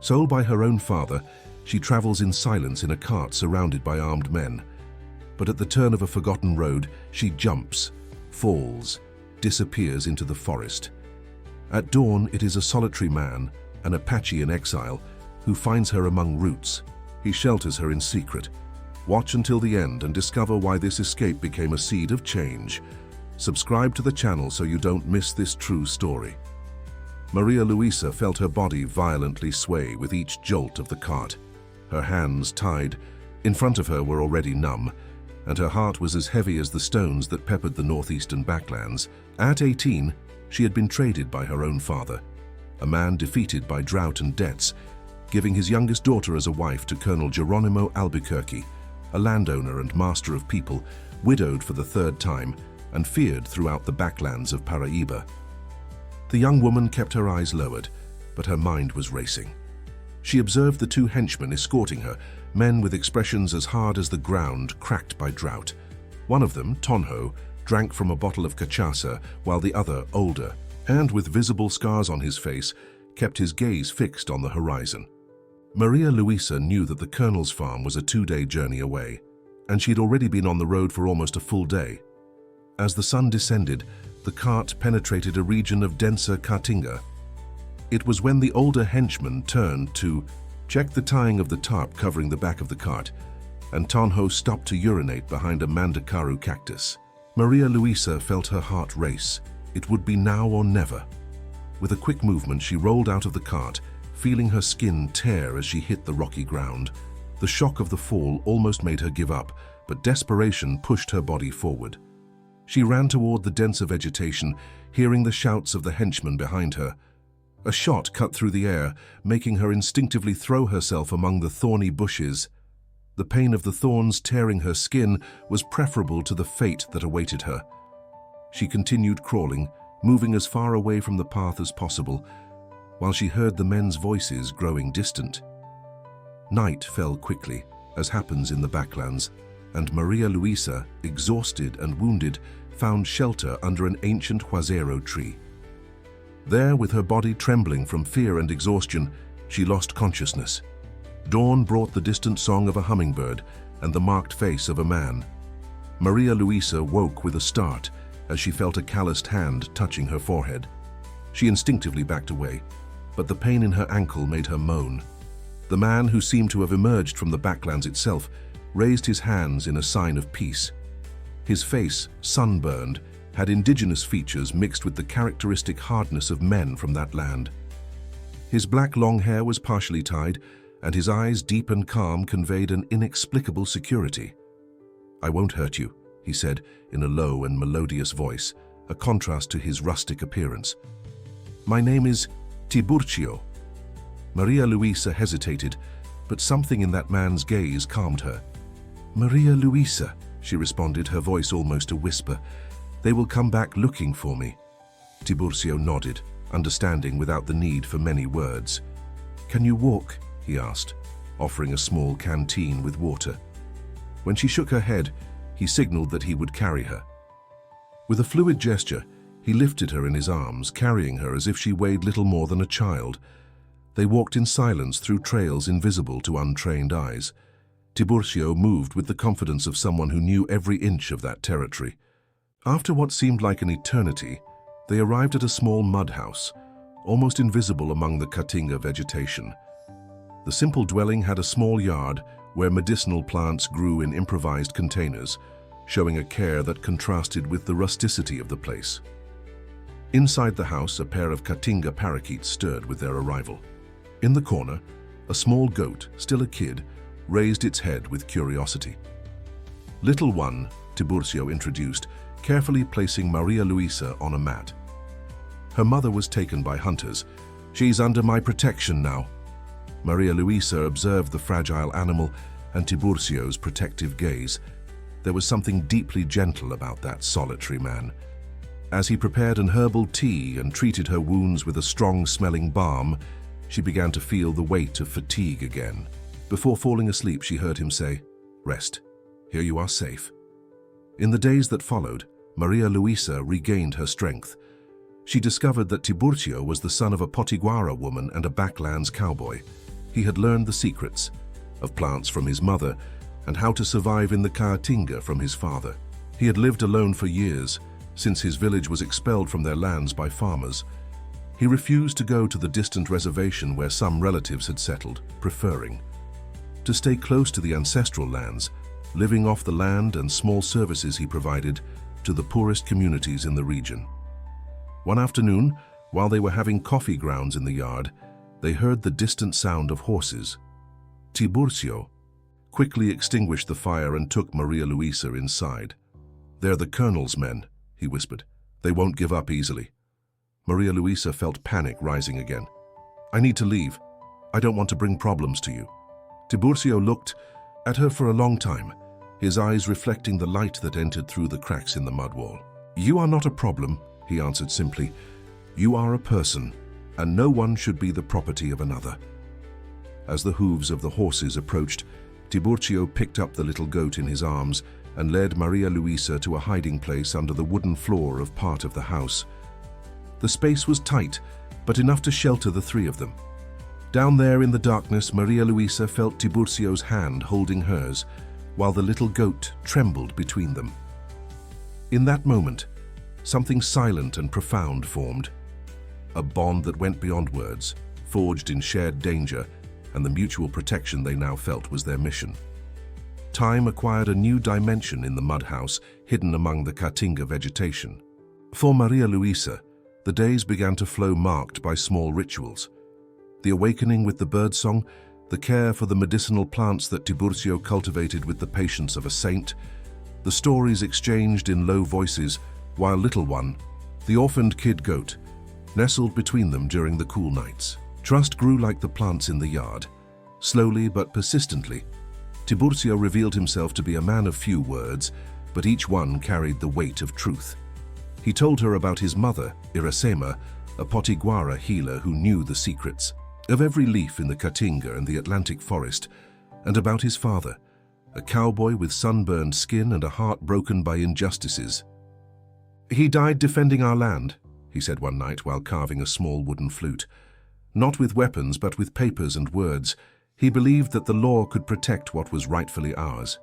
Sold by her own father, she travels in silence in a cart surrounded by armed men. But at the turn of a forgotten road, she jumps, falls, disappears into the forest. At dawn, it is a solitary man, an Apache in exile, who finds her among roots. He shelters her in secret. Watch until the end and discover why this escape became a seed of change. Subscribe to the channel so you don't miss this true story. Maria Luisa felt her body violently sway with each jolt of the cart. Her hands tied. In front of her were already numb, and her heart was as heavy as the stones that peppered the northeastern backlands. At 18, she had been traded by her own father, a man defeated by drought and debts, giving his youngest daughter as a wife to Colonel Geronimo Albuquerque, a landowner and master of people, widowed for the third time and feared throughout the backlands of Paraíba. The young woman kept her eyes lowered, but her mind was racing. She observed the two henchmen escorting her, men with expressions as hard as the ground cracked by drought. One of them, Tonho, drank from a bottle of cachaça, while the other, older, and with visible scars on his face, kept his gaze fixed on the horizon. Maria Luisa knew that the colonel's farm was a 2-day journey away, and she'd already been on the road for almost a full day. As the sun descended, the cart penetrated a region of denser caatinga. It was when the older henchman turned to check the tying of the tarp covering the back of the cart, and Tonho stopped to urinate behind a mandacaru cactus. Maria Luisa felt her heart race. It would be now or never. With a quick movement, she rolled out of the cart, feeling her skin tear as she hit the rocky ground. The shock of the fall almost made her give up, but desperation pushed her body forward. She ran toward the denser vegetation, hearing the shouts of the henchmen behind her. A shot cut through the air, making her instinctively throw herself among the thorny bushes. The pain of the thorns tearing her skin was preferable to the fate that awaited her. She continued crawling, moving as far away from the path as possible, while she heard the men's voices growing distant. Night fell quickly, as happens in the backlands, and Maria Luisa, exhausted and wounded, found shelter under an ancient huasero tree. There, with her body trembling from fear and exhaustion, she lost consciousness. Dawn brought the distant song of a hummingbird and the marked face of a man. Maria Luisa woke with a start as she felt a calloused hand touching her forehead. She instinctively backed away, but the pain in her ankle made her moan. The man, who seemed to have emerged from the backlands itself, raised his hands in a sign of peace. His face, sunburned, had indigenous features mixed with the characteristic hardness of men from that land. His black long hair was partially tied, and his eyes, deep and calm, conveyed an inexplicable security. "I won't hurt you," he said in a low and melodious voice, a contrast to his rustic appearance. "My name is Tiburcio." Maria Luisa hesitated, but something in that man's gaze calmed her. "Maria Luisa," she responded, her voice almost a whisper. "They will come back looking for me." Tiburcio nodded, understanding without the need for many words. "Can you walk?" he asked, offering a small canteen with water. When she shook her head, he signaled that he would carry her. With a fluid gesture, he lifted her in his arms, carrying her as if she weighed little more than a child. They walked in silence through trails invisible to untrained eyes. Tiburcio moved with the confidence of someone who knew every inch of that territory. After what seemed like an eternity, they arrived at a small mud house, almost invisible among the caatinga vegetation. The simple dwelling had a small yard where medicinal plants grew in improvised containers, showing a care that contrasted with the rusticity of the place. Inside the house, a pair of caatinga parakeets stirred with their arrival. In the corner, a small goat, still a kid, raised its head with curiosity. "Little one," Tiburcio introduced, carefully placing Maria Luisa on a mat. Her mother was taken by hunters. "She's under my protection now." Maria Luisa observed the fragile animal and Tiburcio's protective gaze. There was something deeply gentle about that solitary man. As he prepared an herbal tea and treated her wounds with a strong-smelling balm, she began to feel the weight of fatigue again. Before falling asleep, she heard him say, "Rest. Here you are safe." In the days that followed, Maria Luisa regained her strength. She discovered that Tiburcio was the son of a Potiguara woman and a backlands cowboy. He had learned the secrets of plants from his mother and how to survive in the Caatinga from his father. He had lived alone for years, since his village was expelled from their lands by farmers. He refused to go to the distant reservation where some relatives had settled, preferring to stay close to the ancestral lands, living off the land and small services he provided to the poorest communities in the region. One afternoon, while they were having coffee grounds in the yard, they heard the distant sound of horses. Tiburcio quickly extinguished the fire and took Maria Luisa inside. "They're the colonel's men," he whispered. "They won't give up easily." Maria Luisa felt panic rising again. "I need to leave. I don't want to bring problems to you." Tiburcio looked at her for a long time, his eyes reflecting the light that entered through the cracks in the mud wall. "You are not a problem," he answered simply. "You are a person, and no one should be the property of another." As the hooves of the horses approached, Tiburcio picked up the little goat in his arms and led Maria Luisa to a hiding place under the wooden floor of part of the house. The space was tight, but enough to shelter the three of them. Down there in the darkness, Maria Luisa felt Tiburcio's hand holding hers, while the little goat trembled between them. In that moment, something silent and profound formed. A bond that went beyond words, forged in shared danger, and the mutual protection they now felt was their mission. Time acquired a new dimension in the mud house, hidden among the Caatinga vegetation. For Maria Luisa, the days began to flow marked by small rituals. The awakening with the birdsong, the care for the medicinal plants that Tiburcio cultivated with the patience of a saint, the stories exchanged in low voices, while Little One, the orphaned kid goat, nestled between them during the cool nights. Trust grew like the plants in the yard. Slowly but persistently, Tiburcio revealed himself to be a man of few words, but each one carried the weight of truth. He told her about his mother, Iracema, a Potiguara healer who knew the secrets of every leaf in the Caatinga and the Atlantic forest, and about his father, a cowboy with sunburned skin and a heart broken by injustices. "He died defending our land," he said one night while carving a small wooden flute. "Not with weapons, but with papers and words. He believed that the law could protect what was rightfully ours."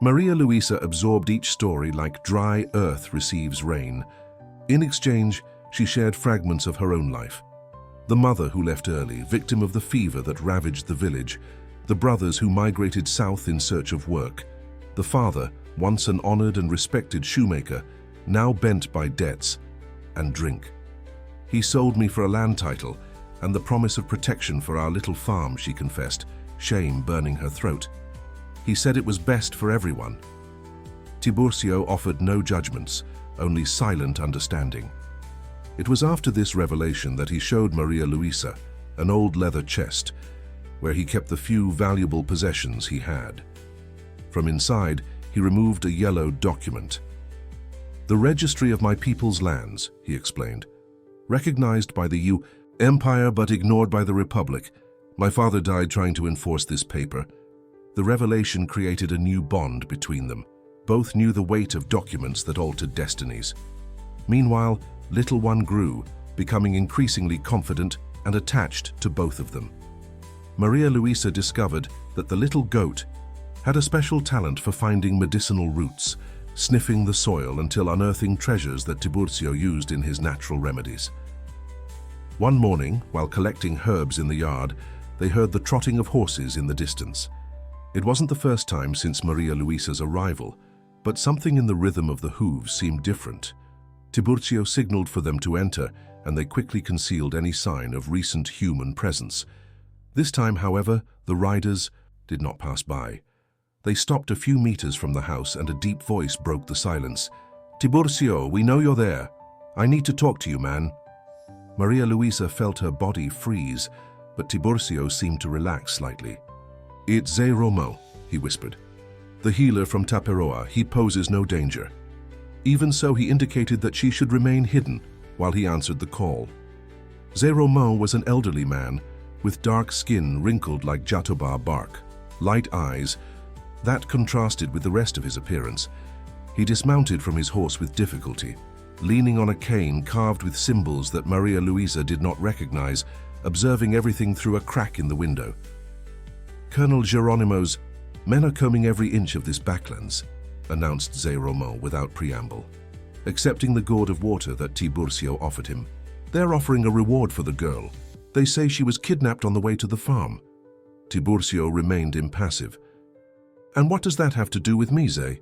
Maria Luisa absorbed each story like dry earth receives rain. In exchange, she shared fragments of her own life. The mother who left early, victim of the fever that ravaged the village. The brothers who migrated south in search of work. The father, once an honored and respected shoemaker, now bent by debts and drink. "He sold me for a land title and the promise of protection for our little farm," she confessed, shame burning her throat. "He said it was best for everyone." Tiburcio offered no judgments, only silent understanding. It was after this revelation that he showed Maria Luisa an old leather chest, where he kept the few valuable possessions he had. From inside, he removed a yellow document. "The registry of my people's lands," he explained. "Recognized by the Empire but ignored by the Republic. My father died trying to enforce this paper." The revelation created a new bond between them. Both knew the weight of documents that altered destinies. Meanwhile, Little One grew, becoming increasingly confident and attached to both of them. Maria Luisa discovered that the little goat had a special talent for finding medicinal roots, sniffing the soil until unearthing treasures that Tiburcio used in his natural remedies. One morning, while collecting herbs in the yard, they heard the trotting of horses in the distance. It wasn't the first time since Maria Luisa's arrival, but something in the rhythm of the hooves seemed different. Tiburcio signaled for them to enter, and they quickly concealed any sign of recent human presence. This time, however, the riders did not pass by. They stopped a few meters from the house, and a deep voice broke the silence. "Tiburcio, we know you're there. I need to talk to you, man." Maria Luisa felt her body freeze, but Tiburcio seemed to relax slightly. "It's Zé Romo," he whispered. "The healer from Taperoa. He poses no danger." Even so, he indicated that she should remain hidden while he answered the call. Zé Romo was an elderly man with dark skin wrinkled like jatoba bark, light eyes that contrasted with the rest of his appearance. He dismounted from his horse with difficulty, leaning on a cane carved with symbols that Maria Luisa did not recognize, observing everything through a crack in the window. "Colonel Geronimo's men are combing every inch of this backlands," announced Zé Romão without preamble, accepting the gourd of water that Tiburcio offered him. "They're offering a reward for the girl. They say she was kidnapped on the way to the farm." Tiburcio remained impassive. "And what does that have to do with me, Zé?"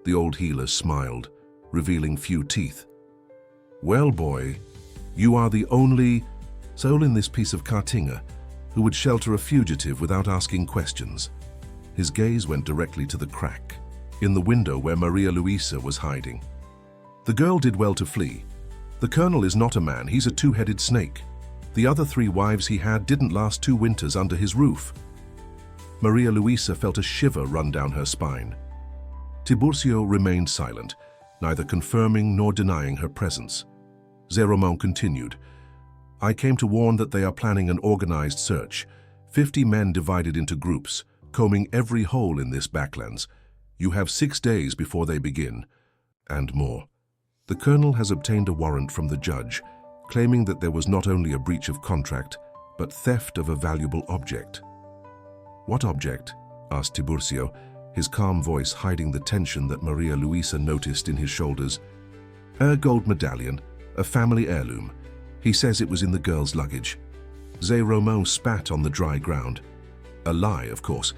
The old healer smiled, revealing few teeth. "Well, boy, you are the only soul in this piece of Caatinga who would shelter a fugitive without asking questions." His gaze went directly to the crack in the window where Maria Luisa was hiding. "The girl did well to flee. The colonel is not a man, he's a two-headed snake. The other 3 wives he had didn't last 2 winters under his roof." Maria Luisa felt a shiver run down her spine. Tiburcio remained silent, neither confirming nor denying her presence. Zé Romão continued, "I came to warn that they are planning an organized search. 50 men divided into groups, combing every hole in this backlands. You have 6 days before they begin, and more. The colonel has obtained a warrant from the judge, claiming that there was not only a breach of contract, but theft of a valuable object." "What object?" asked Tiburcio, his calm voice hiding the tension that Maria Luisa noticed in his shoulders. "A gold medallion, a family heirloom. He says it was in the girl's luggage." Zé Romão spat on the dry ground. "A lie, of course,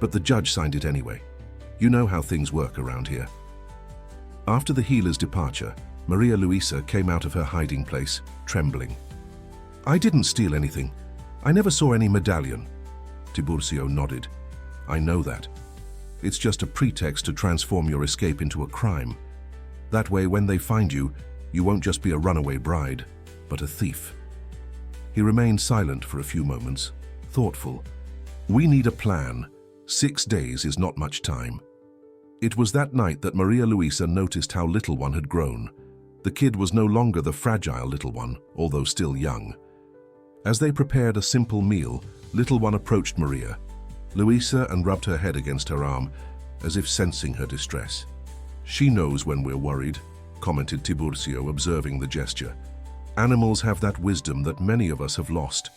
but the judge signed it anyway. You know how things work around here." After the healer's departure, Maria Luisa came out of her hiding place, trembling. "I didn't steal anything. I never saw any medallion." Tiburcio nodded. "I know that. It's just a pretext to transform your escape into a crime. That way, when they find you, you won't just be a runaway bride, but a thief." He remained silent for a few moments, thoughtful. "We need a plan. 6 days is not much time." It was that night that Maria Luisa noticed how little one had grown. The kid was no longer the fragile little one, although still young. As they prepared a simple meal, little one approached Maria Luisa and rubbed her head against her arm, as if sensing her distress. "She knows when we're worried," commented Tiburcio, observing the gesture. "Animals have that wisdom that many of us have lost."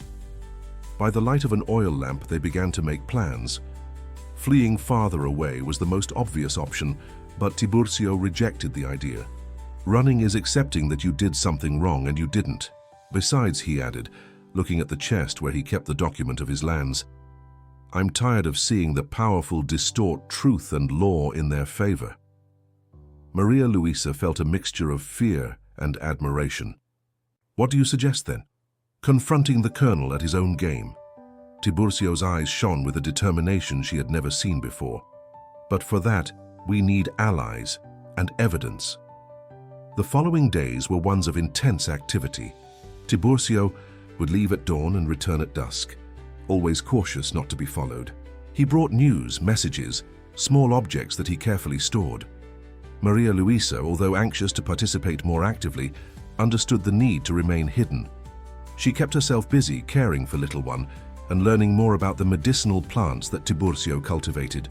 By the light of an oil lamp, they began to make plans. Fleeing farther away was the most obvious option, but Tiburcio rejected the idea. "Running is accepting that you did something wrong and you didn't. Besides," he added, looking at the chest where he kept the document of his lands, "I'm tired of seeing the powerful distort truth and law in their favor." Maria Luisa felt a mixture of fear and admiration. "What do you suggest then?" "Confronting the colonel at his own game." Tiburcio's eyes shone with a determination she had never seen before. "But for that, we need allies and evidence." The following days were ones of intense activity. Tiburcio would leave at dawn and return at dusk, always cautious not to be followed. He brought news, messages, small objects that he carefully stored. Maria Luisa, although anxious to participate more actively, understood the need to remain hidden. She kept herself busy caring for little one and learning more about the medicinal plants that Tiburcio cultivated.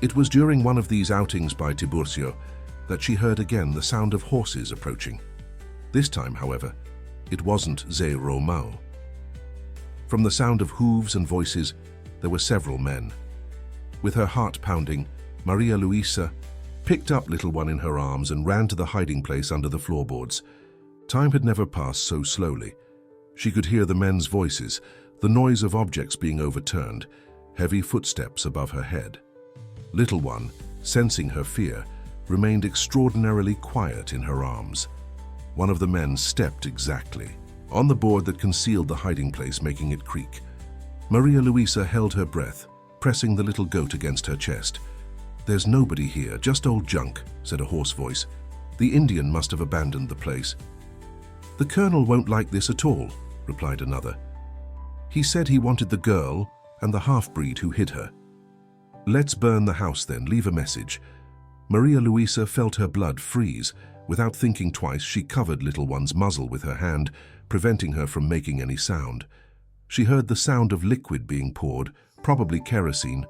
It was during one of these outings by Tiburcio that she heard again the sound of horses approaching. This time, however, it wasn't Zé Romão. From the sound of hooves and voices, there were several men. With her heart pounding, Maria Luisa picked up little one in her arms and ran to the hiding place under the floorboards. Time had never passed so slowly. She could hear the men's voices, the noise of objects being overturned, heavy footsteps above her head. Little one, sensing her fear, remained extraordinarily quiet in her arms. One of the men stepped exactly on the board that concealed the hiding place, making it creak. Maria Luisa held her breath, pressing the little goat against her chest. "There's nobody here, just old junk," said a hoarse voice. "The Indian must have abandoned the place." "The colonel won't like this at all," replied another. "He said he wanted the girl and the half-breed who hid her." "Let's burn the house then, leave a message." Maria Luisa felt her blood freeze. Without thinking twice, she covered little one's muzzle with her hand, preventing her from making any sound. She heard the sound of liquid being poured, probably kerosene,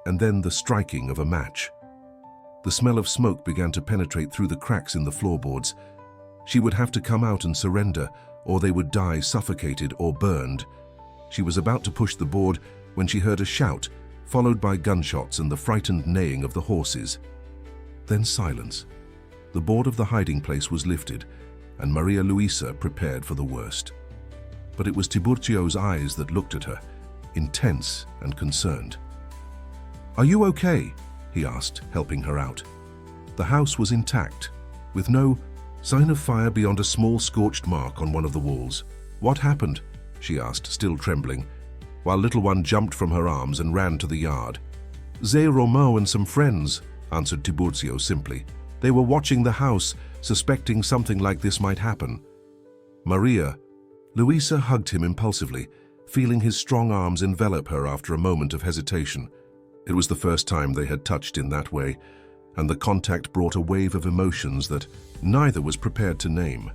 and then the striking of a match. The smell of smoke began to penetrate through the cracks in the floorboards. She would have to come out and surrender, or they would die suffocated or burned. She was about to push the board when she heard a shout, followed by gunshots and the frightened neighing of the horses. Then silence. The board of the hiding place was lifted, and Maria Luisa prepared for the worst. But it was Tiburcio's eyes that looked at her, intense and concerned. "Are you okay?" he asked, helping her out. The house was intact, with no sign of fire beyond a small scorched mark on one of the walls. "What happened?" she asked, still trembling, while little one jumped from her arms and ran to the yard. "Zé Romão and some friends," answered Tiburcio simply. "They were watching the house, suspecting something like this might happen." "Maria." Luisa hugged him impulsively, feeling his strong arms envelop her after a moment of hesitation. It was the first time they had touched in that way, and the contact brought a wave of emotions that neither was prepared to name.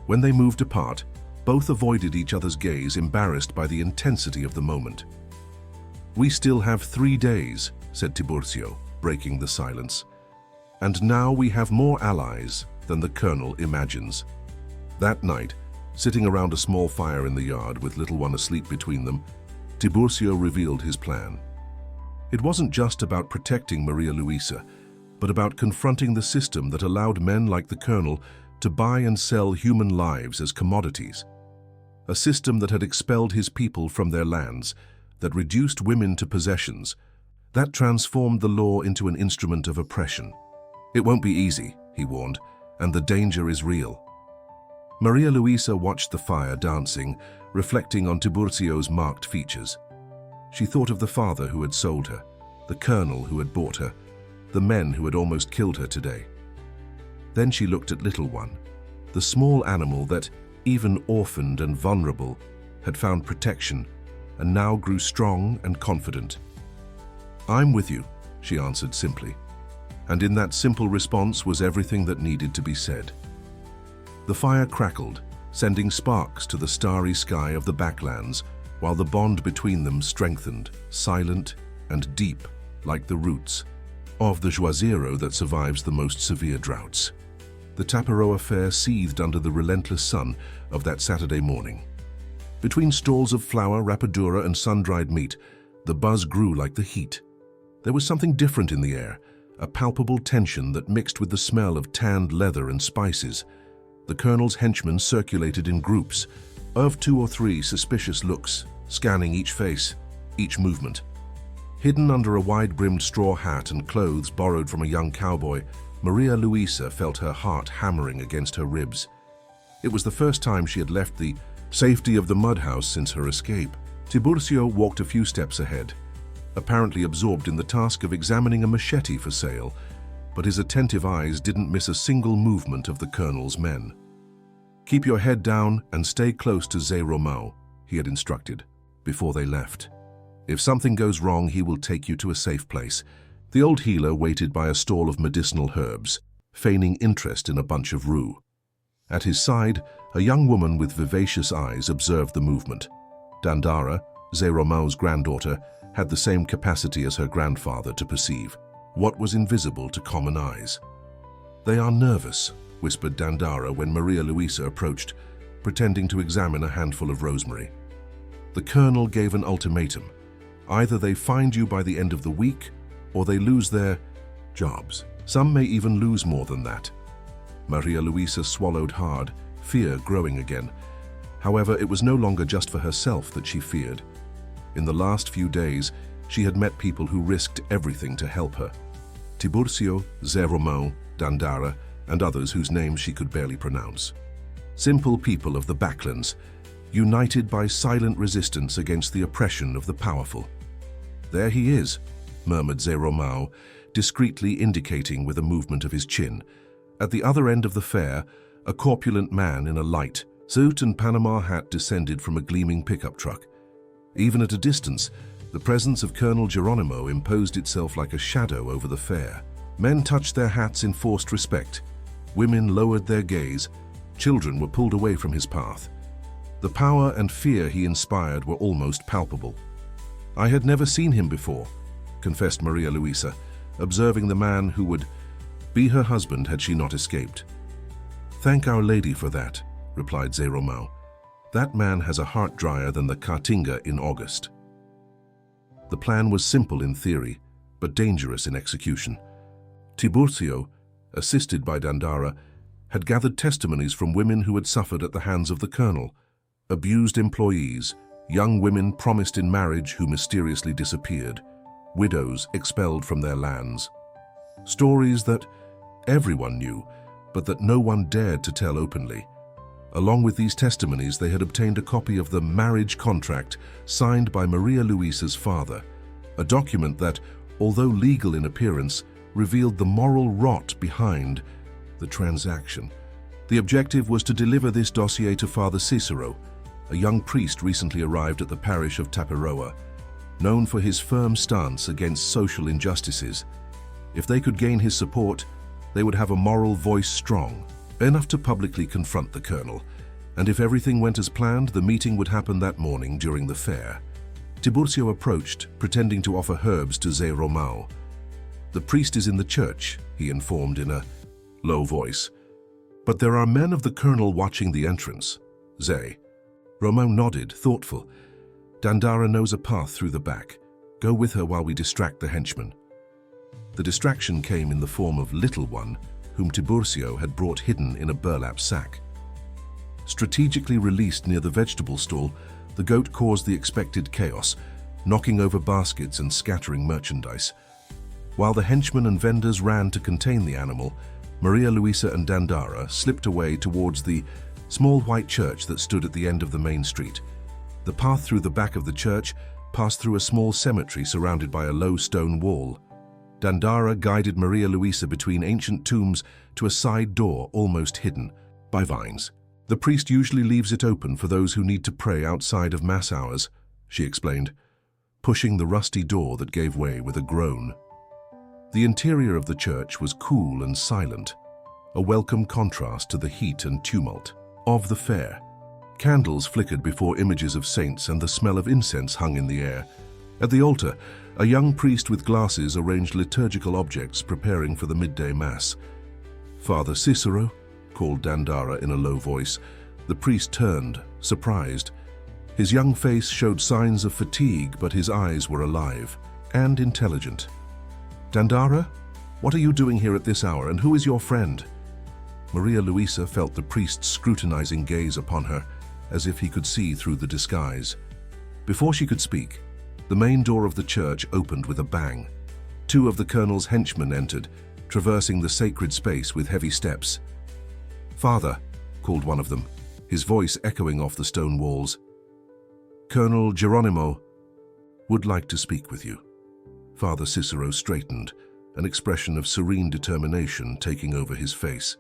When they moved apart, both avoided each other's gaze, embarrassed by the intensity of the moment. "We still have 3 days," said Tiburcio, breaking the silence. "And now we have more allies than the colonel imagines." That night, sitting around a small fire in the yard with little one asleep between them, Tiburcio revealed his plan. It wasn't just about protecting Maria Luisa, but about confronting the system that allowed men like the colonel to buy and sell human lives as commodities. A system that had expelled his people from their lands, that reduced women to possessions, that transformed the law into an instrument of oppression. "It won't be easy," he warned, "and the danger is real." Maria Luisa watched the fire dancing, reflecting on Tiburcio's marked features. She thought of the father who had sold her, the colonel who had bought her, the men who had almost killed her today. Then she looked at little one, the small animal that, even orphaned and vulnerable, had found protection and now grew strong and confident. "I'm with you," she answered simply. And in that simple response was everything that needed to be said. The fire crackled, sending sparks to the starry sky of the backlands, while the bond between them strengthened, silent and deep, like the roots of the Juazeiro that survives the most severe droughts. The Taparoa fair seethed under the relentless sun of that Saturday morning. Between stalls of flour, rapadura, and sun-dried meat, the buzz grew like the heat. There was something different in the air, a palpable tension that mixed with the smell of tanned leather and spices. The colonel's henchmen circulated in groups, of 2 or 3 suspicious looks, scanning each face, each movement. Hidden under a wide-brimmed straw hat and clothes borrowed from a young cowboy, Maria Luisa felt her heart hammering against her ribs. It was the first time she had left the safety of the mud house since her escape. Tiburcio walked a few steps ahead, apparently absorbed in the task of examining a machete for sale, but his attentive eyes didn't miss a single movement of the colonel's men. "Keep your head down and stay close to Zé Romão," he had instructed, before they left. "If something goes wrong, he will take you to a safe place." The old healer waited by a stall of medicinal herbs, feigning interest in a bunch of rue. At his side, a young woman with vivacious eyes observed the movement. Dandara, Zé Romão's granddaughter, had the same capacity as her grandfather to perceive what was invisible to common eyes. "They are nervous," whispered Dandara when Maria Luisa approached, pretending to examine a handful of rosemary. The colonel gave an ultimatum. Either they find you by the end of the week, or they lose their jobs. Some may even lose more than that. Maria Luisa swallowed hard, fear growing again. However, it was no longer just for herself that she feared. In the last few days, she had met people who risked everything to help her. Tiburcio, Zé Romão, Dandara, and others whose names she could barely pronounce. Simple people of the backlands, united by silent resistance against the oppression of the powerful. "There he is," murmured Zé Romão, discreetly indicating with a movement of his chin. At the other end of the fair, a corpulent man in a light suit and Panama hat descended from a gleaming pickup truck. Even at a distance, the presence of Colonel Geronimo imposed itself like a shadow over the fair. Men touched their hats in forced respect. Women lowered their gaze. Children were pulled away from his path. The power and fear he inspired were almost palpable. "I had never seen him before," confessed Maria Luisa, observing the man who would be her husband had she not escaped. "Thank Our Lady for that," replied Zé Romão, That man has a heart drier than the Caatinga in August. The plan was simple in theory, but dangerous in execution. Tiburcio, assisted by Dandara, had gathered testimonies from women who had suffered at the hands of the colonel, abused employees, young women promised in marriage who mysteriously disappeared, widows expelled from their lands. Stories that everyone knew, but that no one dared to tell openly. Along with these testimonies, they had obtained a copy of the marriage contract signed by Maria Luisa's father, a document that, although legal in appearance, revealed the moral rot behind the transaction. The objective was to deliver this dossier to Father Cicero, a young priest recently arrived at the parish of Taparoa, known for his firm stance against social injustices. If they could gain his support, they would have a moral voice strong, enough to publicly confront the colonel, and if everything went as planned, the meeting would happen that morning during the fair. Tiburcio approached, pretending to offer herbs to Zé Romão. "The priest is in the church," he informed in a low voice. "But there are men of the colonel watching the entrance." Zé. Romão nodded, thoughtful. "Dandara knows a path through the back. Go with her while we distract the henchman." The distraction came in the form of Little One, whom Tiburcio had brought hidden in a burlap sack. Strategically released near the vegetable stall, the goat caused the expected chaos, knocking over baskets and scattering merchandise. While the henchmen and vendors ran to contain the animal, Maria Luisa and Dandara slipped away towards the small white church that stood at the end of the main street. The path through the back of the church passed through a small cemetery surrounded by a low stone wall. Dandara guided Maria Luisa between ancient tombs to a side door almost hidden by vines. "The priest usually leaves it open for those who need to pray outside of mass hours," she explained, pushing the rusty door that gave way with a groan. The interior of the church was cool and silent, a welcome contrast to the heat and tumult of the fair. Candles flickered before images of saints and the smell of incense hung in the air. At the altar, a young priest with glasses arranged liturgical objects preparing for the midday mass. "Father Cicero?" called Dandara in a low voice. The priest turned, surprised. His young face showed signs of fatigue, but his eyes were alive and intelligent. "Dandara, what are you doing here at this hour, and who is your friend?" Maria Luisa felt the priest's scrutinizing gaze upon her, as if he could see through the disguise. Before she could speak, the main door of the church opened with a bang. Two of the colonel's henchmen entered, traversing the sacred space with heavy steps. "Father," called one of them, his voice echoing off the stone walls. "Colonel Geronimo would like to speak with you." Father Cicero straightened, an expression of serene determination taking over his face.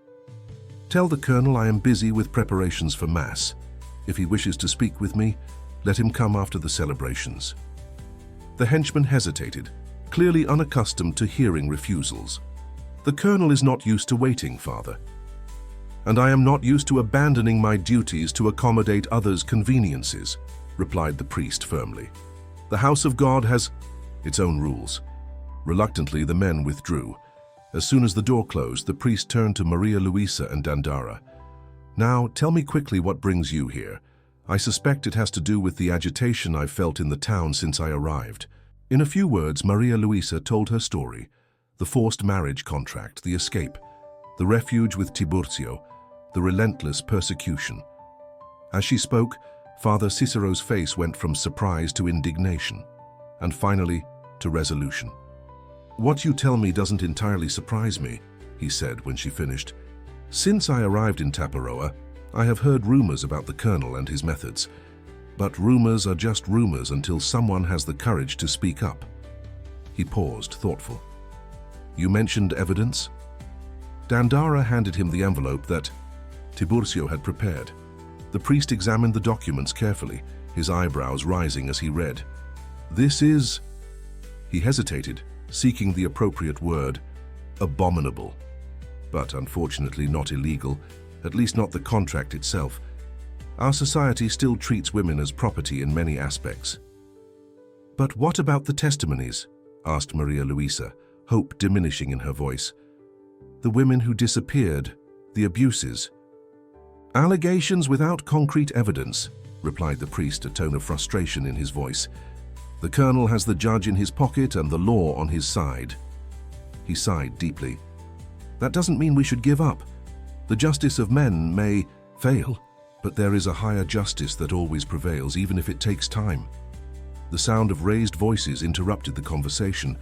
"Tell the colonel I am busy with preparations for Mass. If he wishes to speak with me, let him come after the celebrations." The henchman hesitated, clearly unaccustomed to hearing refusals. "The colonel is not used to waiting, Father. And I am not used to abandoning my duties to accommodate others' conveniences," replied the priest firmly. "The house of God has its own rules." Reluctantly, the men withdrew. As soon as the door closed, the priest turned to Maria Luisa and Dandara. "Now, tell me quickly what brings you here. I suspect it has to do with the agitation I've felt in the town since I arrived." In a few words, Maria Luisa told her story: the forced marriage contract, the escape, the refuge with Tiburcio, the relentless persecution. As she spoke, Father Cicero's face went from surprise to indignation, and finally to resolution. "What you tell me doesn't entirely surprise me," he said when she finished. "Since I arrived in Taparoa, I have heard rumors about the colonel and his methods. But rumors are just rumors until someone has the courage to speak up." He paused, thoughtful. "You mentioned evidence?" Dandara handed him the envelope that Tiburcio had prepared. The priest examined the documents carefully, his eyebrows rising as he read. "This is..." He hesitated, seeking the appropriate word. "Abominable. But unfortunately not illegal, at least not the contract itself. Our society still treats women as property in many aspects." "But what about the testimonies?" asked Maria Luisa, hope diminishing in her voice. "The women who disappeared, the abuses." Allegations without concrete evidence, replied the priest, a tone of frustration in his voice. The colonel has the judge in his pocket and the law on his side. He sighed deeply. That doesn't mean we should give up. The justice of men may fail, but there is a higher justice that always prevails, even if it takes time. The sound of raised voices interrupted the conversation.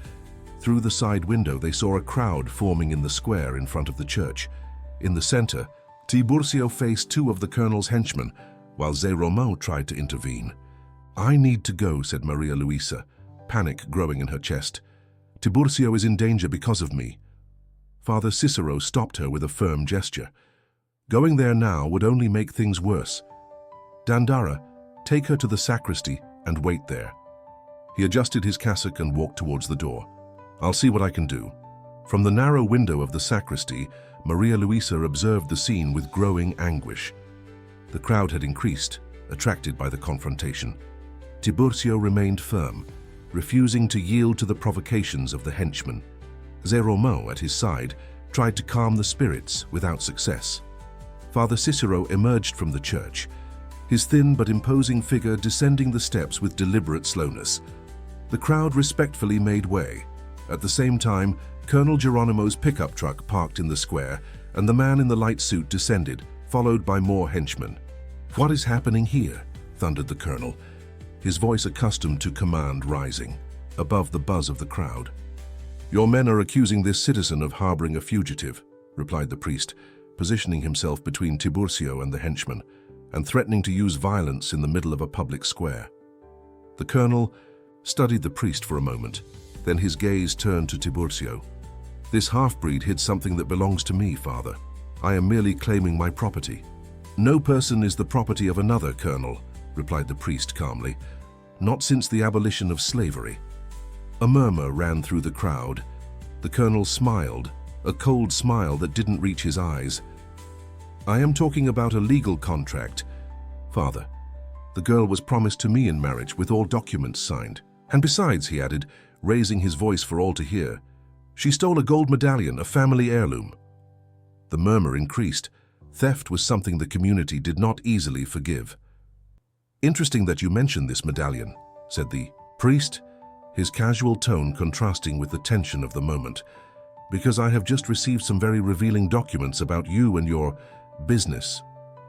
Through the side window, they saw a crowd forming in the square in front of the church. In the center, Tiburcio faced two of the colonel's henchmen, while Zeromo tried to intervene. I need to go, said Maria Luisa, panic growing in her chest. Tiburcio is in danger because of me. Father Cicero stopped her with a firm gesture. Going there now would only make things worse. Dandara, take her to the sacristy and wait there. He adjusted his cassock and walked towards the door. I'll see what I can do. From the narrow window of the sacristy, Maria Luisa observed the scene with growing anguish. The crowd had increased, attracted by the confrontation. Tiburcio remained firm, refusing to yield to the provocations of the henchmen. Zeromo, at his side, tried to calm the spirits without success. Father Cicero emerged from the church, his thin but imposing figure descending the steps with deliberate slowness. The crowd respectfully made way. At the same time, Colonel Geronimo's pickup truck parked in the square, and the man in the light suit descended, followed by more henchmen. What is happening here? Thundered the colonel, his voice accustomed to command rising, above the buzz of the crowd. Your men are accusing this citizen of harboring a fugitive, replied the priest, positioning himself between Tiburcio and the henchman, and threatening to use violence in the middle of a public square. The colonel studied the priest for a moment, then his gaze turned to Tiburcio. This half-breed hid something that belongs to me, father. I am merely claiming my property. No person is the property of another, colonel, replied the priest calmly. Not since the abolition of slavery. A murmur ran through the crowd. The colonel smiled, a cold smile that didn't reach his eyes. I am talking about a legal contract. Father, the girl was promised to me in marriage with all documents signed. And besides, he added, raising his voice for all to hear, she stole a gold medallion, a family heirloom. The murmur increased. Theft was something the community did not easily forgive. Interesting that you mentioned this medallion, said the priest, his casual tone contrasting with the tension of the moment, because I have just received some very revealing documents about you and your business,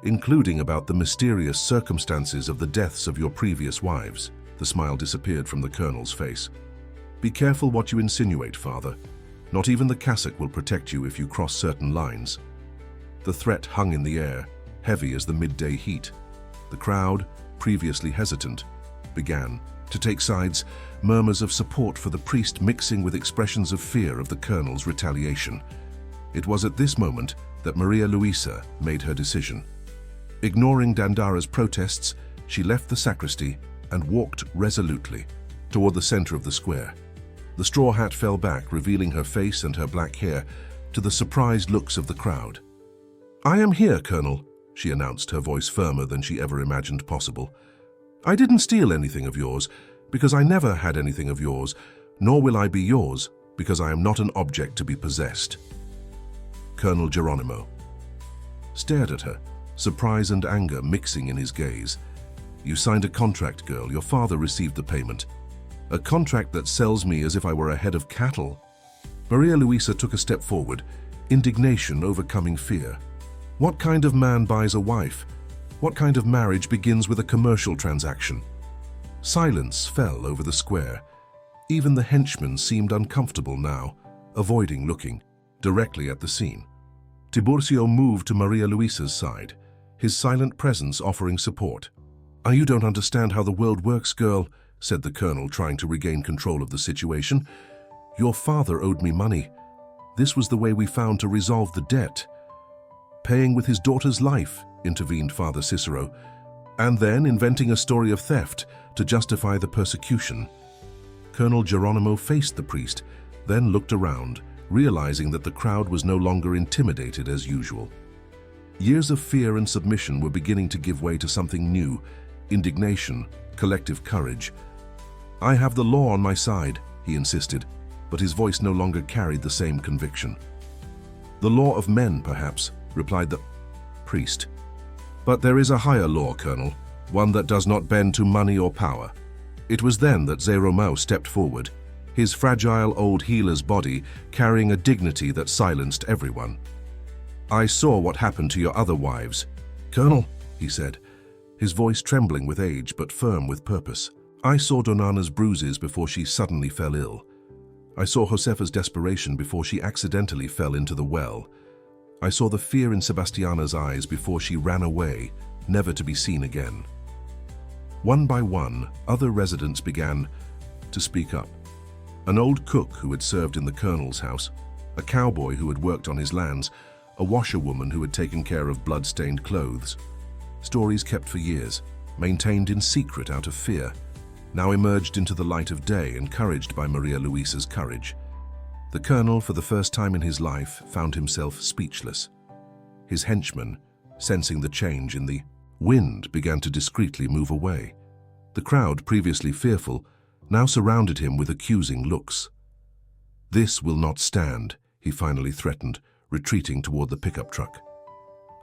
including about the mysterious circumstances of the deaths of your previous wives. The smile disappeared from the colonel's face. Be careful what you insinuate, father. Not even the cassock will protect you if you cross certain lines. The threat hung in the air, heavy as the midday heat. The crowd, previously hesitant, began to take sides, murmurs of support for the priest mixing with expressions of fear of the colonel's retaliation. It was at this moment that Maria Luisa made her decision. Ignoring Dandara's protests, she left the sacristy and walked resolutely toward the center of the square. The straw hat fell back, revealing her face and her black hair to the surprised looks of the crowd. I am here, Colonel, she announced, her voice firmer than she ever imagined possible. I didn't steal anything of yours, because I never had anything of yours, nor will I be yours, because I am not an object to be possessed. Colonel Geronimo stared at her, surprise and anger mixing in his gaze. You signed a contract, girl. Your father received the payment. A contract that sells me as if I were a head of cattle. Maria Luisa took a step forward, indignation overcoming fear. What kind of man buys a wife? What kind of marriage begins with a commercial transaction? Silence fell over the square. Even the henchmen seemed uncomfortable now, avoiding looking directly at the scene. Tiburcio moved to Maria Luisa's side, his silent presence offering support. You don't understand how the world works, girl, said the colonel, trying to regain control of the situation. Your father owed me money. This was the way we found to resolve the debt. Paying with his daughter's life, intervened Father Cicero, and then inventing a story of theft to justify the persecution. Colonel Geronimo faced the priest, then looked around, realizing that the crowd was no longer intimidated as usual. Years of fear and submission were beginning to give way to something new, indignation, collective courage. I have the law on my side, he insisted, but his voice no longer carried the same conviction. The law of men, perhaps, replied the priest. But there is a higher law, Colonel, one that does not bend to money or power. It was then that Zeromao stepped forward, his fragile old healer's body carrying a dignity that silenced everyone. I saw what happened to your other wives. Colonel, he said, his voice trembling with age but firm with purpose. I saw Donana's bruises before she suddenly fell ill. I saw Josefa's desperation before she accidentally fell into the well. I saw the fear in Sebastiana's eyes before she ran away, never to be seen again. One by one, other residents began to speak up. An old cook who had served in the colonel's house, a cowboy who had worked on his lands, a washerwoman who had taken care of blood-stained clothes. Stories kept for years, maintained in secret out of fear, now emerged into the light of day, encouraged by Maria Luisa's courage. The colonel, for the first time in his life, found himself speechless. His henchmen, sensing the change in the wind, began to discreetly move away. The crowd, previously fearful, now surrounded him with accusing looks. This will not stand, he finally threatened, retreating toward the pickup truck.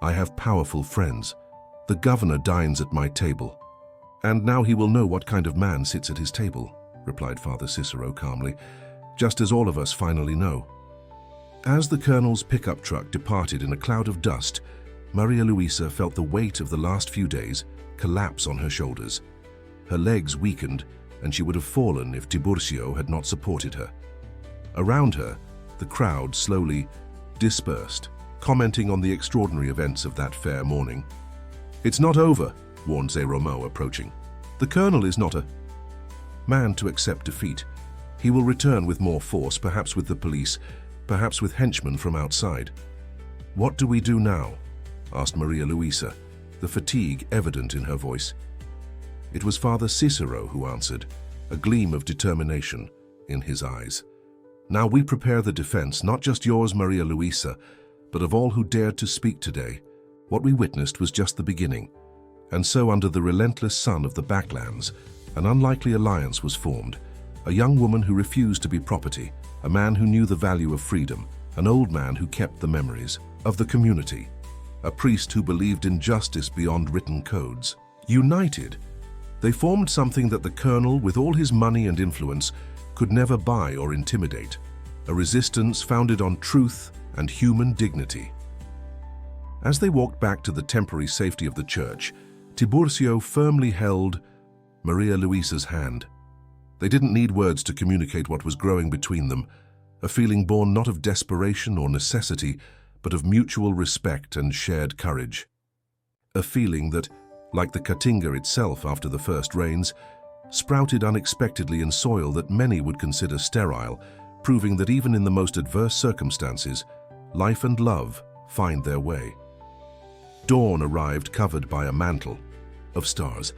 I have powerful friends. The governor dines at my table. And now he will know what kind of man sits at his table, replied Father Cicero calmly, just as all of us finally know. As the colonel's pickup truck departed in a cloud of dust, Maria Luisa felt the weight of the last few days collapse on her shoulders. Her legs weakened, and she would have fallen if Tiburcio had not supported her. Around her, the crowd slowly dispersed, commenting on the extraordinary events of that fair morning. It's not over, warned Zeromao, approaching. The colonel is not a man to accept defeat. He will return with more force, perhaps with the police, perhaps with henchmen from outside. What do we do now? Asked Maria Luisa, the fatigue evident in her voice. It was Father Cicero who answered, a gleam of determination in his eyes. Now we prepare the defense, not just yours, Maria Luisa, but of all who dared to speak today. What we witnessed was just the beginning. And so, under the relentless sun of the backlands, an unlikely alliance was formed. A young woman who refused to be property, a man who knew the value of freedom, an old man who kept the memories of the community, a priest who believed in justice beyond written codes. United, they formed something that the colonel, with all his money and influence, could never buy or intimidate, a resistance founded on truth and human dignity. As they walked back to the temporary safety of the church, Tiburcio firmly held Maria Luisa's hand. They didn't need words to communicate what was growing between them, a feeling born not of desperation or necessity, but of mutual respect and shared courage. A feeling that, like the Caatinga itself after the first rains, sprouted unexpectedly in soil that many would consider sterile, proving that even in the most adverse circumstances, life and love find their way. Dawn arrived covered by a mantle of stars,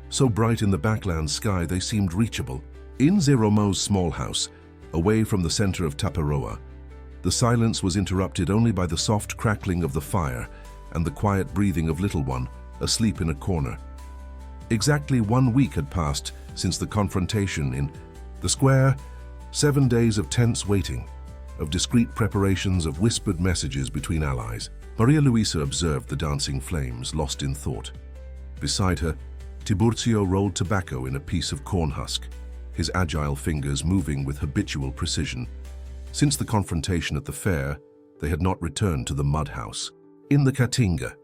so bright in the backland sky they seemed reachable. In Zeromo's small house, away from the center of Taparoa, the silence was interrupted only by the soft crackling of the fire and the quiet breathing of little one, asleep in a corner. Exactly 1 week had passed since the confrontation in the square, 7 days of tense waiting, of discreet preparations, of whispered messages between allies. Maria Luisa observed the dancing flames, lost in thought. Beside her, Tiburcio rolled tobacco in a piece of corn husk, his agile fingers moving with habitual precision. Since the confrontation at the fair, they had not returned to the mud house. In the Caatinga,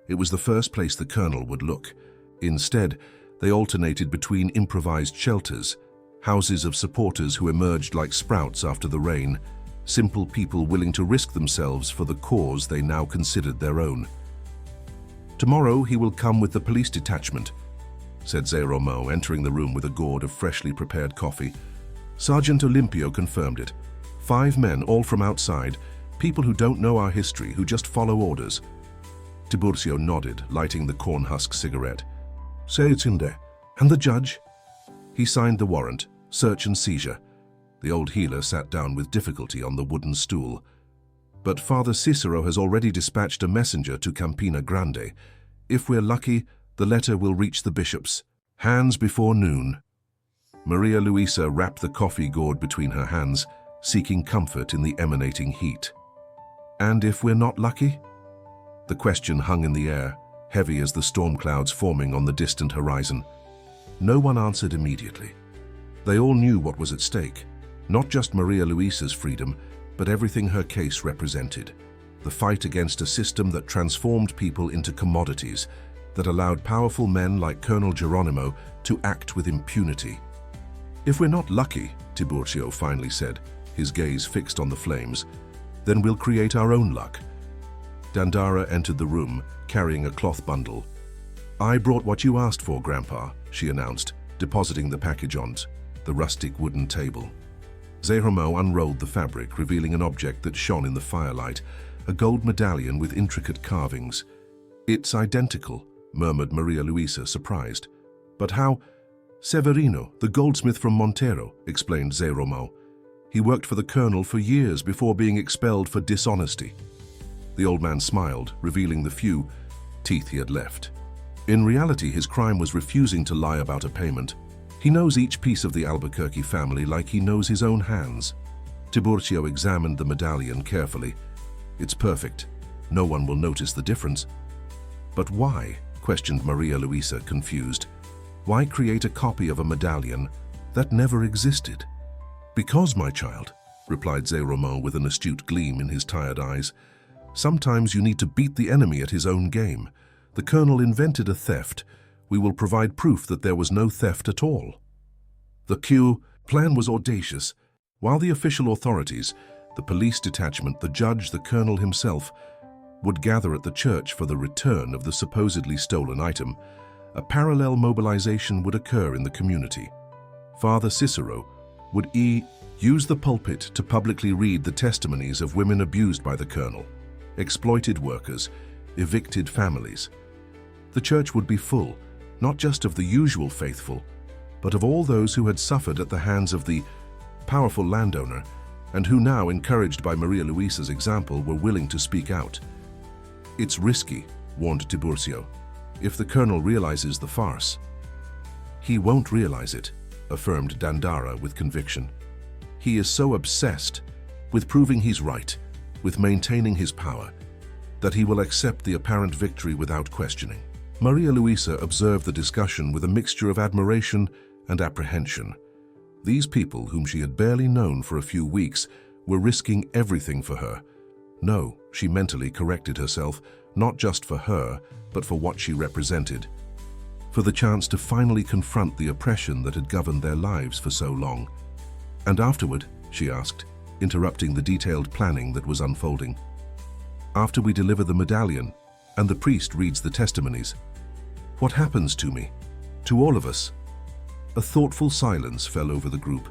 it was the first place the colonel would look. Instead, they alternated between improvised shelters, houses of supporters who emerged like sprouts after the rain, simple people willing to risk themselves for the cause they now considered their own. Tomorrow he will come with the police detachment, said Zeromao, entering the room with a gourd of freshly prepared coffee. Sergeant Olimpio confirmed it. 5 men, all from outside, people who don't know our history, who just follow orders. Tiburcio nodded, lighting the corn husk cigarette. Say it's in there. And the judge? He signed the warrant, search and seizure. The old healer sat down with difficulty on the wooden stool. But Father Cicero has already dispatched a messenger to Campina Grande. If we're lucky, the letter will reach the bishops. Hands before noon. Maria Luisa wrapped the coffee gourd between her hands, seeking comfort in the emanating heat. And if we're not lucky? The question hung in the air, heavy as the storm clouds forming on the distant horizon. No one answered immediately. They all knew what was at stake, not just Maria Luisa's freedom, but everything her case represented. The fight against a system that transformed people into commodities, that allowed powerful men like Colonel Geronimo to act with impunity. "If we're not lucky," Tiburcio finally said, his gaze fixed on the flames, "then we'll create our own luck." Dandara entered the room, carrying a cloth bundle. "I brought what you asked for, Grandpa," she announced, depositing the package onto the rustic wooden table. Zeromo unrolled the fabric, revealing an object that shone in the firelight, a gold medallion with intricate carvings. "It's identical," murmured Maria Luisa, surprised. "But how—" "Severino, the goldsmith from Montero," explained Zeromo. "He worked for the colonel for years before being expelled for dishonesty." The old man smiled, revealing the few teeth he had left. In reality, his crime was refusing to lie about a payment. He knows each piece of the Albuquerque family like he knows his own hands. Tiburcio examined the medallion carefully. "It's perfect. No one will notice the difference." "But why?" questioned Maria Luisa, confused. "Why create a copy of a medallion that never existed?" "Because, my child," replied Zeromo with an astute gleam in his tired eyes, "sometimes you need to beat the enemy at his own game. The colonel invented a theft. We will provide proof that there was no theft at all." The plan was audacious. While the official authorities, the police detachment, the judge, the colonel himself, would gather at the church for the return of the supposedly stolen item, a parallel mobilization would occur in the community. Father Cicero would use the pulpit to publicly read the testimonies of women abused by the colonel, exploited workers, evicted families. The church would be full, not just of the usual faithful, but of all those who had suffered at the hands of the powerful landowner and who now, encouraged by Maria Luisa's example, were willing to speak out. "It's risky," warned Tiburcio. "If the colonel realizes the farce." "He won't realize it," affirmed Dandara with conviction. "He is so obsessed with proving he's right, with maintaining his power, that he will accept the apparent victory without questioning." Maria Luisa observed the discussion with a mixture of admiration and apprehension. These people, whom she had barely known for a few weeks, were risking everything for her. No, she mentally corrected herself, not just for her, but for what she represented. For the chance to finally confront the oppression that had governed their lives for so long. "And afterward," she asked, interrupting the detailed planning that was unfolding. "After we deliver the medallion, and the priest reads the testimonies, what happens to me? To all of us?" A thoughtful silence fell over the group.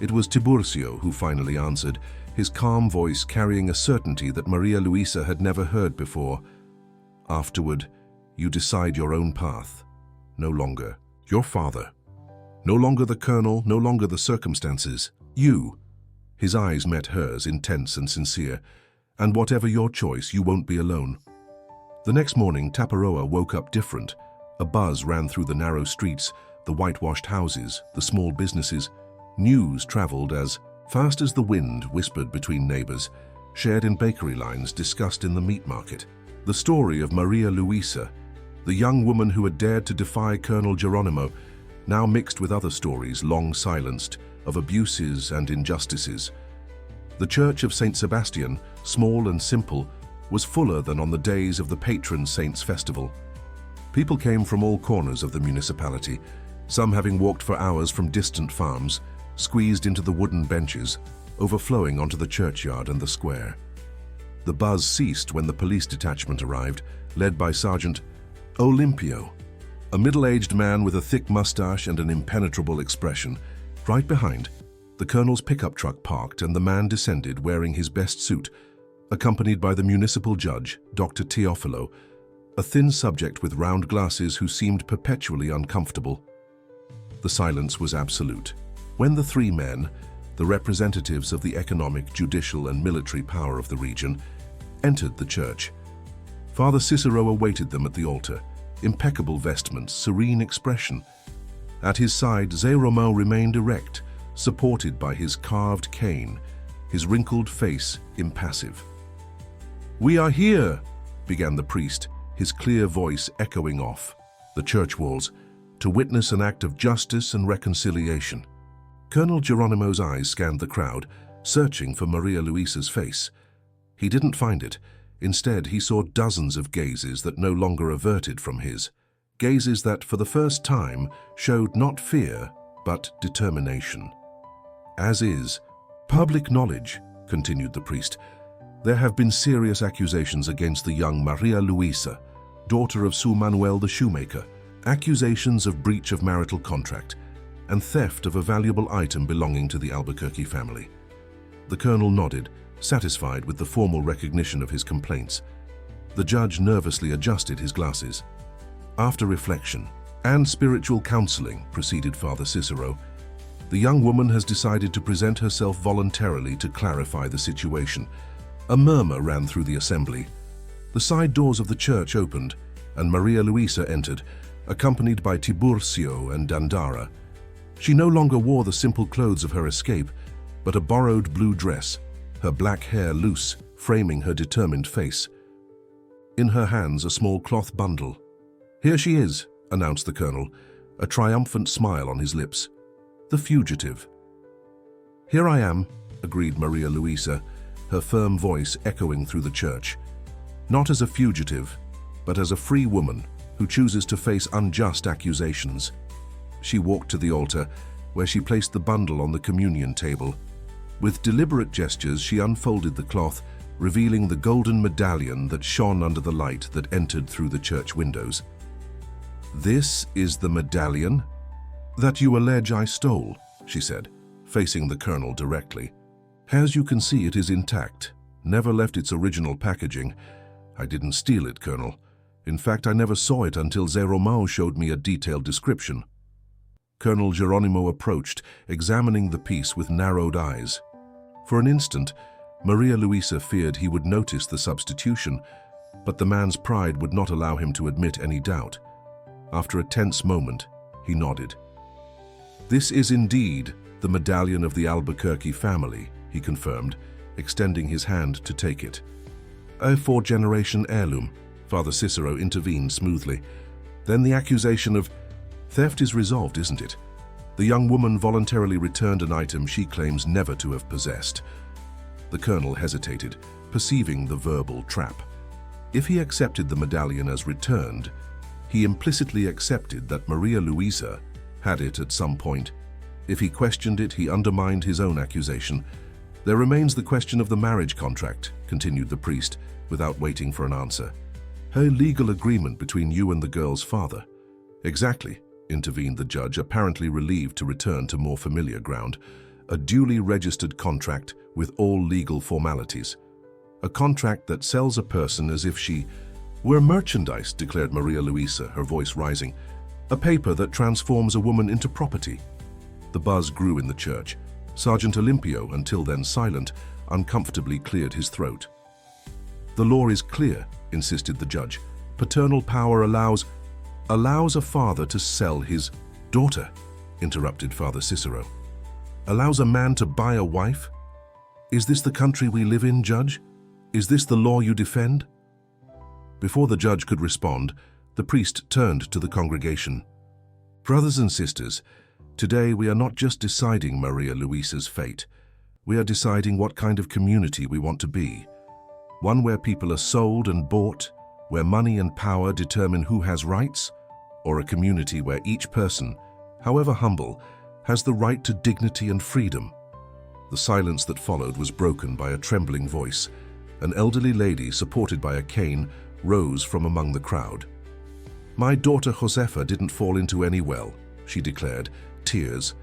It was Tiburcio who finally answered, his calm voice carrying a certainty that Maria Luisa had never heard before. "Afterward, you decide your own path. No longer your father. No longer the colonel, no longer the circumstances. You." His eyes met hers, intense and sincere. "And whatever your choice, you won't be alone." The next morning, Taparoa woke up different. A buzz ran through the narrow streets, the whitewashed houses, the small businesses. News traveled as fast as the wind, whispered between neighbors, shared in bakery lines, discussed in the meat market. The story of Maria Luisa, the young woman who had dared to defy Colonel Geronimo, now mixed with other stories long silenced of abuses and injustices. The Church of St. Sebastian, small and simple, was fuller than on the days of the patron saint's festival. People came from all corners of the municipality, some having walked for hours from distant farms, squeezed into the wooden benches, overflowing onto the churchyard and the square. The buzz ceased when the police detachment arrived, led by Sergeant Olimpio, a middle-aged man with a thick mustache and an impenetrable expression. Right behind, the colonel's pickup truck parked and the man descended wearing his best suit, accompanied by the municipal judge, Dr. Teofilo, a thin subject with round glasses who seemed perpetually uncomfortable. The silence was absolute. When the three men, the representatives of the economic, judicial, and military power of the region, entered the church, Father Cicero awaited them at the altar, impeccable vestments, serene expression. At his side, Zeromo remained erect, supported by his carved cane, his wrinkled face impassive. "We are here," began the priest, his clear voice echoing off the church walls to witness an act of justice and reconciliation. Colonel Geronimo's eyes scanned the crowd, searching for Maria Luisa's face. He didn't find it. Instead, he saw dozens of gazes that no longer averted from his. Gazes that, for the first time, showed not fear, but determination. As is public knowledge, continued the priest, there have been serious accusations against the young Maria Luisa, daughter of Su Manuel the shoemaker, accusations of breach of marital contract, and theft of a valuable item belonging to the Albuquerque family. The colonel nodded, satisfied with the formal recognition of his complaints. The judge nervously adjusted his glasses. After reflection and spiritual counseling, proceeded Father Cicero, the young woman has decided to present herself voluntarily to clarify the situation. A murmur ran through the assembly. The side doors of the church opened, and Maria Luisa entered, accompanied by Tiburcio and Dandara. She no longer wore the simple clothes of her escape, but a borrowed blue dress, her black hair loose, framing her determined face. In her hands, a small cloth bundle. "Here she is," announced the colonel, a triumphant smile on his lips. "The fugitive." "Here I am," agreed Maria Luisa, her firm voice echoing through the church. "Not as a fugitive, but as a free woman who chooses to face unjust accusations." She walked to the altar, where she placed the bundle on the communion table. With deliberate gestures, she unfolded the cloth, revealing the golden medallion that shone under the light that entered through the church windows. "This is the medallion that you allege I stole," she said, facing the colonel directly. "As you can see, it is intact, never left its original packaging. I didn't steal it, Colonel. In fact, I never saw it until Zeromao showed me a detailed description." Colonel Geronimo approached, examining the piece with narrowed eyes. For an instant, Maria Luisa feared he would notice the substitution, but the man's pride would not allow him to admit any doubt. After a tense moment, he nodded. "This is indeed the medallion of the Albuquerque family," he confirmed, extending his hand to take it. "A fourth-generation heirloom," Father Cicero intervened smoothly. "Then the accusation of theft is resolved, isn't it? The young woman voluntarily returned an item she claims never to have possessed." The colonel hesitated, perceiving the verbal trap. If he accepted the medallion as returned, he implicitly accepted that Maria Luisa had it at some point. If he questioned it, he undermined his own accusation. "There remains the question of the marriage contract," continued the priest, without waiting for an answer. "A legal agreement between you and the girl's father." "Exactly," intervened the judge, apparently relieved to return to more familiar ground. "A duly registered contract with all legal formalities. A contract that sells a person as if she were merchandise," declared Maria Luisa, her voice rising. "A paper that transforms a woman into property." The buzz grew in the church. Sergeant Olympio, until then silent, uncomfortably cleared his throat. "The law is clear," insisted the judge. "Paternal power allows a father to sell his daughter," interrupted Father Cicero. "Allows a man to buy a wife? Is this the country we live in, Judge? Is this the law you defend?" Before the judge could respond, the priest turned to the congregation. "Brothers and sisters, today we are not just deciding Maria Luisa's fate. We are deciding what kind of community we want to be. One where people are sold and bought, where money and power determine who has rights, or a community where each person, however humble, has the right to dignity and freedom." The silence that followed was broken by a trembling voice. An elderly lady, supported by a cane, rose from among the crowd. "My daughter Josefa didn't fall into any well," she declared, tears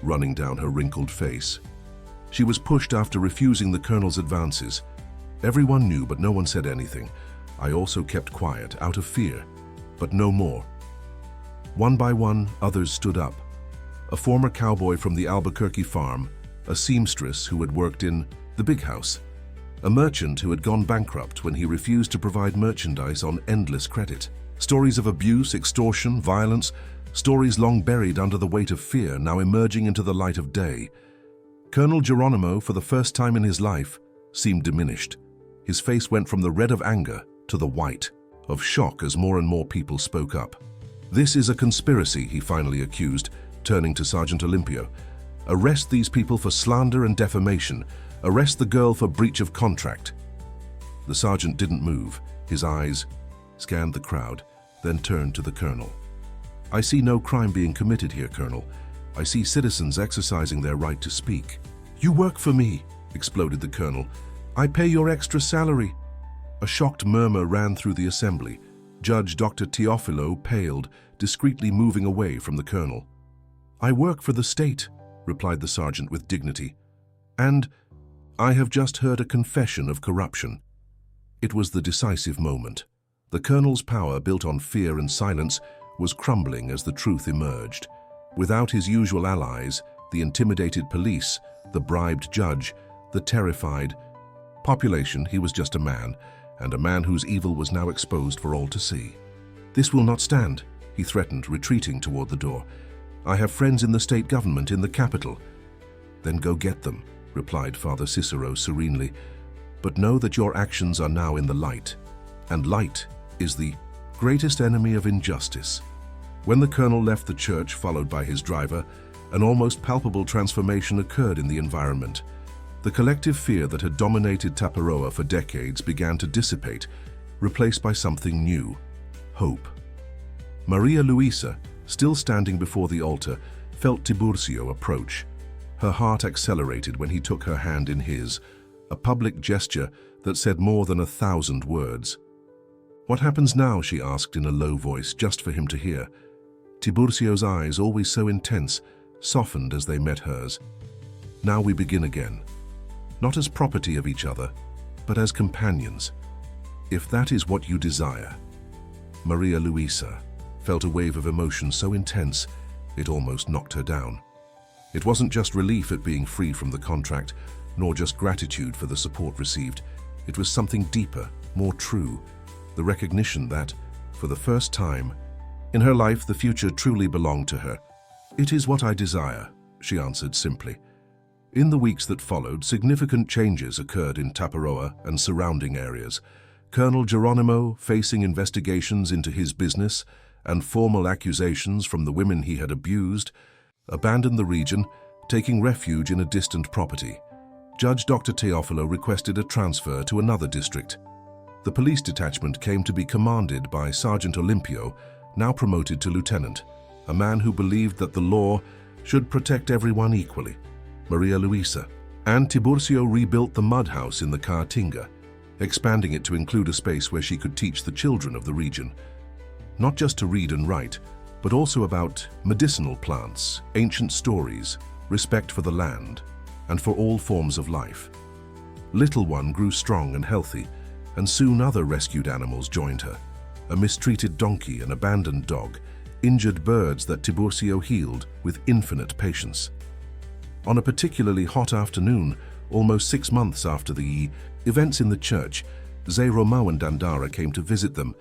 running down her wrinkled face. "She was pushed after refusing the colonel's advances. Everyone knew, but no one said anything. I also kept quiet, out of fear, but no more." One by one, others stood up. A former cowboy from the Albuquerque farm, a seamstress who had worked in the big house, a merchant who had gone bankrupt when he refused to provide merchandise on endless credit. Stories of abuse, extortion, violence, stories long buried under the weight of fear, now emerging into the light of day. Colonel Geronimo, for the first time in his life, seemed diminished. His face went from the red of anger to the white of shock as more and more people spoke up. "This is a conspiracy," he finally accused, turning to Sergeant Olympio. "Arrest these people for slander and defamation. Arrest the girl for breach of contract." The sergeant didn't move. His eyes scanned the crowd, then turned to the colonel. "I see no crime being committed here, Colonel. I see citizens exercising their right to speak." "You work for me," exploded the colonel. "I pay your extra salary." A shocked murmur ran through the assembly. Judge Dr. Teofilo paled, discreetly moving away from the colonel. "I work for the state," replied the sergeant with dignity. "And I have just heard a confession of corruption." It was the decisive moment. The colonel's power, built on fear and silence, was crumbling as the truth emerged. Without his usual allies, the intimidated police, the bribed judge, the terrified population, he was just a man, and a man whose evil was now exposed for all to see. "This will not stand," he threatened, retreating toward the door. "I have friends in the state government in the capital." "Then go get them," replied Father Cicero serenely. "But know that your actions are now in the light, and light is the greatest enemy of injustice." When the colonel left the church, followed by his driver, an almost palpable transformation occurred in the environment. The collective fear that had dominated Taparoa for decades began to dissipate, replaced by something new: hope. Maria Luisa, still standing before the altar, felt Tiburcio approach. Her heart accelerated when he took her hand in his, a public gesture that said more than 1,000 words. "What happens now?" she asked in a low voice, just for him to hear. Tiburcio's eyes, always so intense, softened as they met hers. "Now we begin again. Not as property of each other, but as companions. If that is what you desire." Maria Luisa felt a wave of emotion so intense it almost knocked her down. It wasn't just relief at being free from the contract, nor just gratitude for the support received. It was something deeper, more true, the recognition that, for the first time in her life, the future truly belonged to her. "It is what I desire," she answered simply. In the weeks that followed, significant changes occurred in Taparoa and surrounding areas. Colonel Geronimo, facing investigations into his business and formal accusations from the women he had abused, abandoned the region, taking refuge in a distant property. Judge Dr. Teofilo requested a transfer to another district. The police detachment came to be commanded by Sergeant Olympio, now promoted to lieutenant, a man who believed that the law should protect everyone equally. Maria Luisa and Tiburcio rebuilt the mud house in the Caatinga, expanding it to include a space where she could teach the children of the region, not just to read and write, but also about medicinal plants, ancient stories, respect for the land, and for all forms of life. Little One grew strong and healthy, and soon other rescued animals joined her: a mistreated donkey, an abandoned dog, injured birds that Tiburcio healed with infinite patience. On a particularly hot afternoon, almost 6 months after the events in the church, Zé Romão and Dandara came to visit them,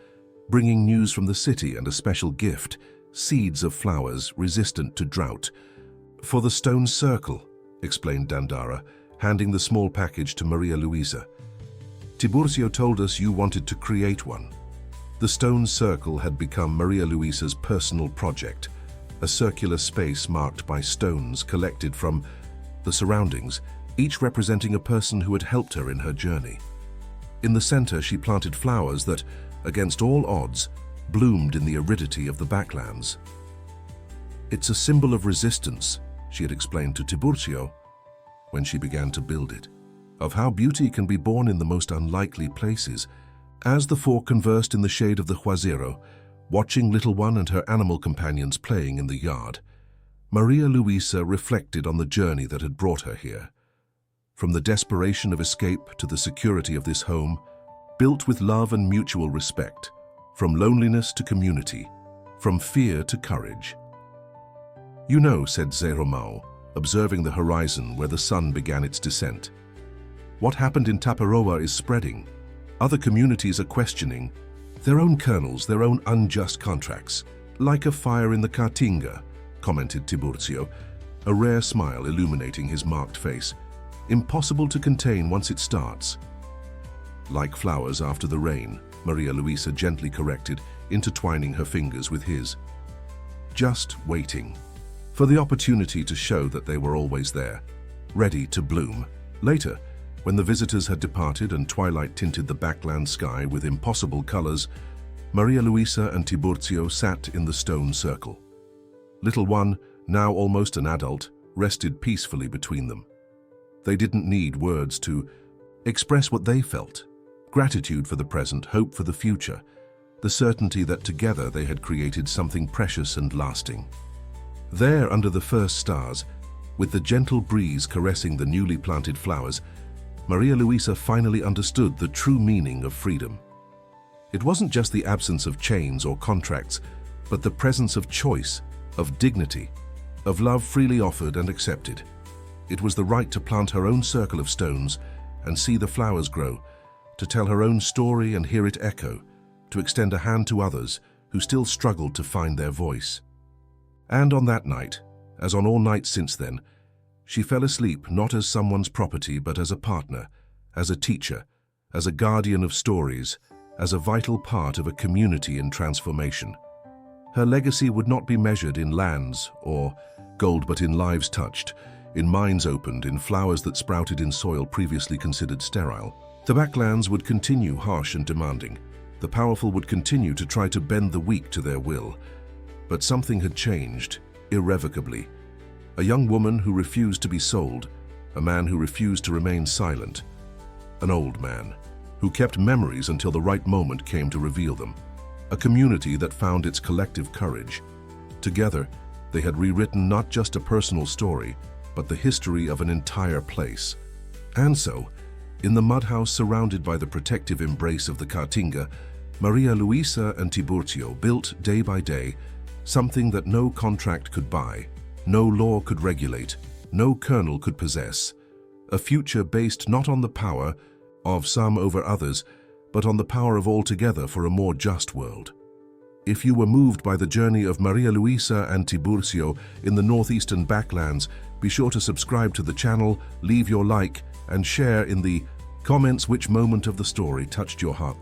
bringing news from the city and a special gift: seeds of flowers resistant to drought. "For the stone circle," explained Dandara, handing the small package to Maria Luisa. "Tiburcio told us you wanted to create one." The stone circle had become Maria Luisa's personal project, a circular space marked by stones collected from the surroundings, each representing a person who had helped her in her journey. In the center, she planted flowers that, against all odds, bloomed in the aridity of the backlands. "It's a symbol of resistance," she had explained to Tiburcio when she began to build it, "of how beauty can be born in the most unlikely places." As the four conversed in the shade of the Huazero, watching Little One and her animal companions playing in the yard, Maria Luisa reflected on the journey that had brought her here. From the desperation of escape to the security of this home, built with love and mutual respect, from loneliness to community, from fear to courage. "You know," said Zé Romão, observing the horizon where the sun began its descent, "what happened in Taparoa is spreading. Other communities are questioning their own colonels, their own unjust contracts. Like a fire in the Caatinga," commented Tiburcio, a rare smile illuminating his marked face. "Impossible to contain once it starts." "Like flowers after the rain," Maria Luisa gently corrected, intertwining her fingers with his. Just waiting for the opportunity to show that they were always there, ready to bloom. Later, when the visitors had departed and twilight tinted the backland sky with impossible colors, Maria Luisa and Tiburcio sat in the stone circle. Little one, now almost an adult, rested peacefully between them. They didn't need words to express what they felt. Gratitude for the present, hope for the future, the certainty that together they had created something precious and lasting. There, under the first stars, with the gentle breeze caressing the newly planted flowers, Maria Luisa finally understood the true meaning of freedom. It wasn't just the absence of chains or contracts, but the presence of choice, of dignity, of love freely offered and accepted. It was the right to plant her own circle of stones and see the flowers grow, to tell her own story and hear it echo, to extend a hand to others who still struggled to find their voice. And on that night, as on all nights since then, she fell asleep not as someone's property but as a partner, as a teacher, as a guardian of stories, as a vital part of a community in transformation. Her legacy would not be measured in lands or gold but in lives touched, in minds opened, in flowers that sprouted in soil previously considered sterile. The backlands would continue harsh and demanding. The powerful would continue to try to bend the weak to their will. But something had changed, irrevocably. A young woman who refused to be sold, a man who refused to remain silent, an old man who kept memories until the right moment came to reveal them, a community that found its collective courage. Together, they had rewritten not just a personal story, but the history of an entire place. And so, in the mud house surrounded by the protective embrace of the Caatinga, Maria Luisa and Tiburcio built day by day something that no contract could buy, no law could regulate, no colonel could possess. A future based not on the power of some over others, but on the power of all together for a more just world. If you were moved by the journey of Maria Luisa and Tiburcio in the northeastern backlands, be sure to subscribe to the channel, leave your like, and share in the comments which moment of the story touched your heart.